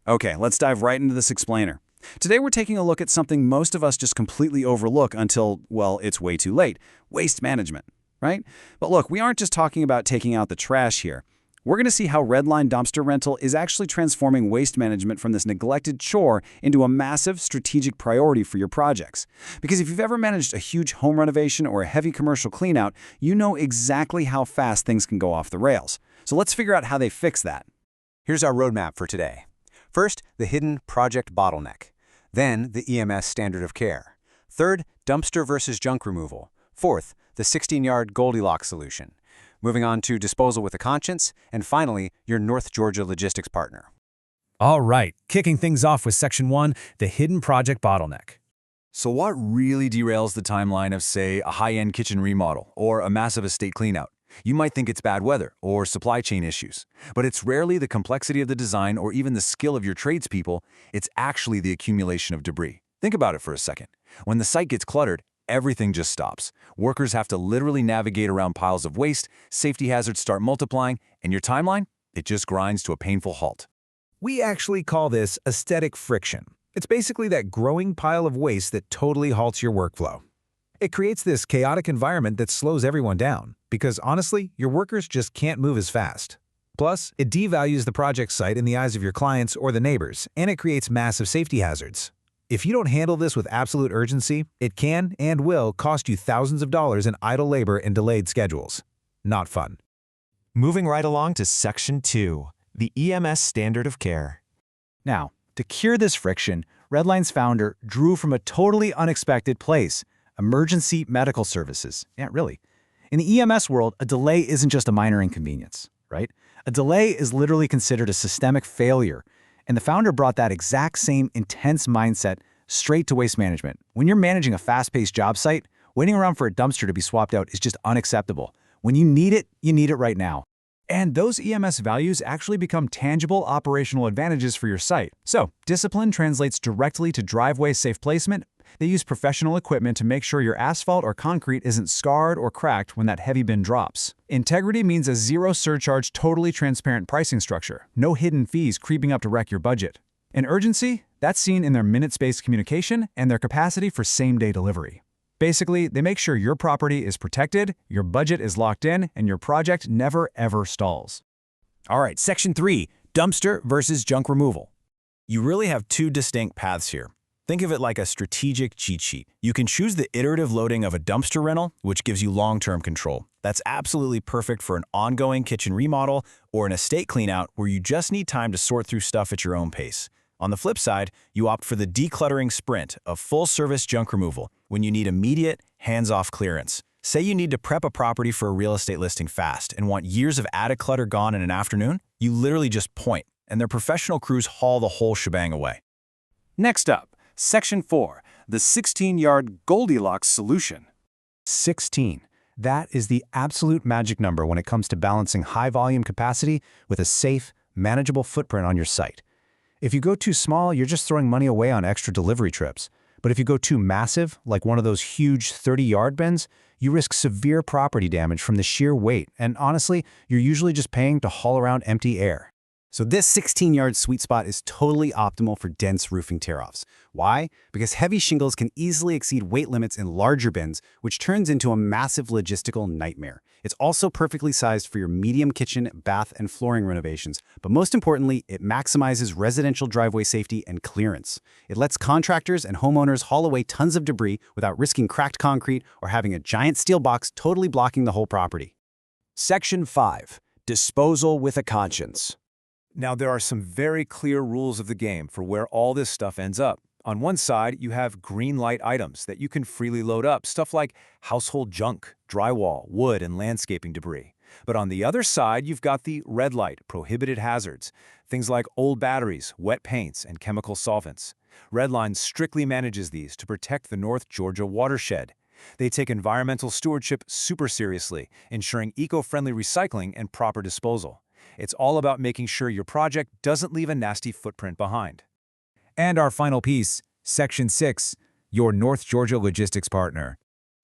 Okay, let's dive right into this explainer. Today we're taking a look at something most of us just completely overlook until, well, it's way too late. Waste management, right? But look, we aren't just talking about taking out the trash here. We're going to see how Redline Dumpster Rental is actually transforming waste management from this neglected chore into a massive strategic priority for your projects. Because if you've ever managed a huge home renovation or a heavy commercial cleanout, you know exactly how fast things can go off the rails. So let's figure out how they fix that. Here's our roadmap for today. First, the hidden project bottleneck. Then, the EMS standard of care. Third, dumpster versus junk removal. Fourth, the 16-yard Goldilocks solution. Moving on to disposal with a conscience. And finally, your North Georgia logistics partner. All right, kicking things off with Section 1, the hidden project bottleneck. So what really derails the timeline of, say, a high-end kitchen remodel or a massive estate cleanout? You might think it's bad weather or supply chain issues, but it's rarely the complexity of the design or even the skill of your tradespeople. It's actually the accumulation of debris. Think about it for a second. When the site gets cluttered, everything just stops. Workers have to literally navigate around piles of waste, safety hazards start multiplying, and your timeline, it just grinds to a painful halt. We actually call this aesthetic friction. It's basically that growing pile of waste that totally halts your workflow. It creates this chaotic environment that slows everyone down, because honestly, your workers just can't move as fast. Plus, it devalues the project site in the eyes of your clients or the neighbors, and it creates massive safety hazards. If you don't handle this with absolute urgency, it can and will cost you thousands of dollars in idle labor and delayed schedules. Not fun. Moving right along to Section 2, the EMS standard of care. Now, to cure this friction, Redline's founder drew from a totally unexpected place: emergency medical services. Yeah, really. In the EMS world, a delay isn't just a minor inconvenience, right? A delay is literally considered a systemic failure. And the founder brought that exact same intense mindset straight to waste management. When you're managing a fast-paced job site, waiting around for a dumpster to be swapped out is just unacceptable. When you need it right now. And those EMS values actually become tangible operational advantages for your site. So, discipline translates directly to driveway safe placement. They use professional equipment to make sure your asphalt or concrete isn't scarred or cracked when that heavy bin drops. Integrity means a zero surcharge, totally transparent pricing structure. No hidden fees creeping up to wreck your budget. And urgency? That's seen in their minute-spaced communication and their capacity for same-day delivery. Basically, they make sure your property is protected, your budget is locked in, and your project never ever stalls. All right, Section 3, dumpster versus junk removal. You really have two distinct paths here. Think of it like a strategic cheat sheet. You can choose the iterative loading of a dumpster rental, which gives you long-term control. That's absolutely perfect for an ongoing kitchen remodel or an estate cleanout where you just need time to sort through stuff at your own pace. On the flip side, you opt for the decluttering sprint of full-service junk removal when you need immediate, hands-off clearance. Say you need to prep a property for a real estate listing fast and want years of added clutter gone in an afternoon, you literally just point, and their professional crews haul the whole shebang away. Next up, Section 4, the 16-yard Goldilocks solution. 16. That is the absolute magic number when it comes to balancing high-volume capacity with a safe, manageable footprint on your site. If you go too small, you're just throwing money away on extra delivery trips. But if you go too massive, like one of those huge 30-yard bins, you risk severe property damage from the sheer weight, and honestly, you're usually just paying to haul around empty air. So this 16-yard sweet spot is totally optimal for dense roofing tear-offs. Why? Because heavy shingles can easily exceed weight limits in larger bins, which turns into a massive logistical nightmare. It's also perfectly sized for your medium kitchen, bath, and flooring renovations, but most importantly, it maximizes residential driveway safety and clearance. It lets contractors and homeowners haul away tons of debris without risking cracked concrete or having a giant steel box totally blocking the whole property. Section 5. Disposal with a conscience. Now, there are some very clear rules of the game for where all this stuff ends up. On one side, you have green light items that you can freely load up, stuff like household junk, drywall, wood, and landscaping debris. But on the other side, you've got the red light, prohibited hazards, things like old batteries, wet paints, and chemical solvents. Redline strictly manages these to protect the North Georgia watershed. They take environmental stewardship super seriously, ensuring eco-friendly recycling and proper disposal. It's all about making sure your project doesn't leave a nasty footprint behind. And our final piece, Section 6, your North Georgia logistics partner.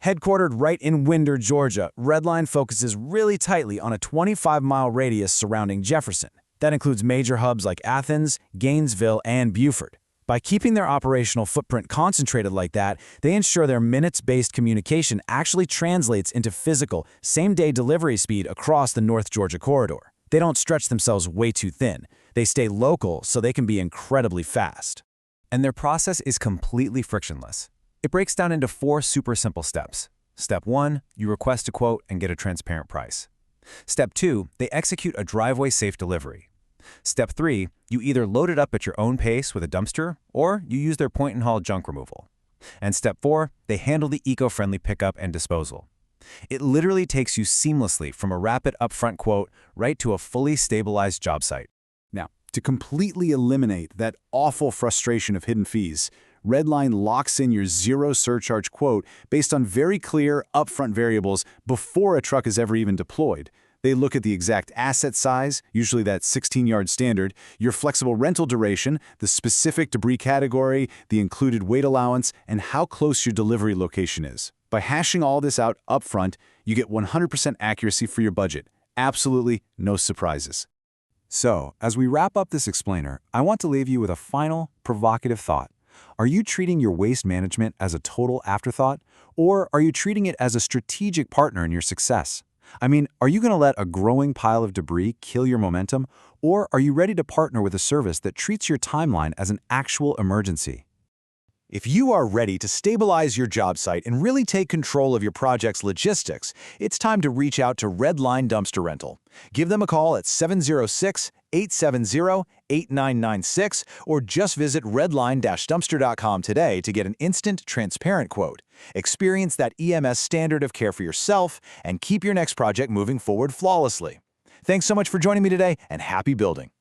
Headquartered right in Winder, Georgia, Redline focuses really tightly on a 25-mile radius surrounding Jefferson. That includes major hubs like Athens, Gainesville, and Beaufort. By keeping their operational footprint concentrated like that, they ensure their minutes-based communication actually translates into physical, same-day delivery speed across the North Georgia corridor. They don't stretch themselves way too thin. They stay local so they can be incredibly fast. And their process is completely frictionless. It breaks down into 4 super simple steps. Step 1, you request a quote and get a transparent price. Step 2, they execute a driveway-safe delivery. Step 3, you either load it up at your own pace with a dumpster, or you use their point-and-haul junk removal. And Step 4, they handle the eco-friendly pickup and disposal. It literally takes you seamlessly from a rapid upfront quote right to a fully stabilized job site. Now, to completely eliminate that awful frustration of hidden fees, Redline locks in your zero surcharge quote based on very clear upfront variables before a truck is ever even deployed. They look at the exact asset size, usually that 16-yard standard, your flexible rental duration, the specific debris category, the included weight allowance, and how close your delivery location is. By hashing all this out upfront, you get 100% accuracy for your budget. Absolutely no surprises. So, as we wrap up this explainer, I want to leave you with a final, provocative thought. Are you treating your waste management as a total afterthought, or are you treating it as a strategic partner in your success? I mean, are you going to let a growing pile of debris kill your momentum, or are you ready to partner with a service that treats your timeline as an actual emergency? If you are ready to stabilize your job site and really take control of your project's logistics, it's time to reach out to Redline Dumpster Rental. Give them a call at 706-870-8996 or just visit redline-dumpster.com today to get an instant, transparent quote. Experience that EMS standard of care for yourself and keep your next project moving forward flawlessly. Thanks so much for joining me today, and happy building.